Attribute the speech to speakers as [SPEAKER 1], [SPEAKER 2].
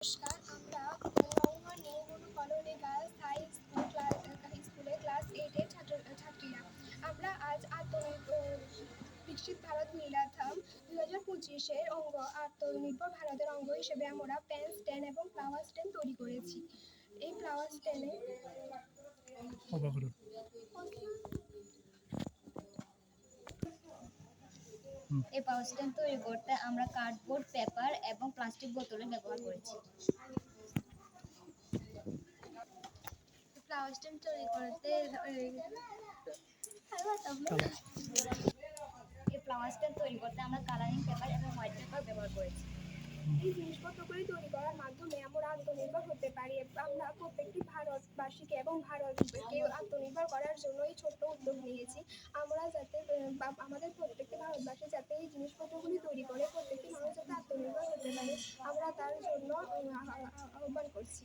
[SPEAKER 1] নমস্কার, আমরা Naogaon new colony girls high স্কুলে ক্লাস 8 এর ছাত্রীরা। আমরা আজ বিকশিত ভারত মিলাথাম 2025 এর আত্মনির্ভর ভারতের অঙ্গ হিসেবে আমরা পেন স্ট্যান্ড এবং ফ্লাওয়ার স্ট্যান্ড তৈরি করেছি। এই ফ্লাওয়ার স্ট্যান্ডে
[SPEAKER 2] এই পাওয়ার স্ট্যান্ড তৈরি করতে আমরা কার্ডবোর্ড, পেপার এবং প্লাস্টিক বোতলের ব্যবহার করেছি।
[SPEAKER 1] ফ্লাওয়ার স্ট্যান্ড তৈরি করতে
[SPEAKER 2] এই ফ্লাওয়ার স্ট্যান্ড তৈরি করতে আমরা কালারিং পেপার এবং হোয়াইট পেপার ব্যবহার করেছি।
[SPEAKER 1] এই জিনিসপত্রগুলি তৈরি করার মাধ্যমে আমরা আত্মনির্ভর হতে পারি। আমরা প্রত্যেকটি ভারতবাসীকে এবং ভারতকে আত্মনির্ভর করার জন্য এই ছোট্ট উদ্যোগ নিয়েছি। আমরা যাতে আমাদের প্রত্যেকটি ভারতবাসী যাতে এই জিনিসপত্রগুলি তৈরি করে প্রত্যেকটি মানুষ যাতে আত্মনির্ভর হতে পারে, আমরা তার জন্য আহ্বান করছি।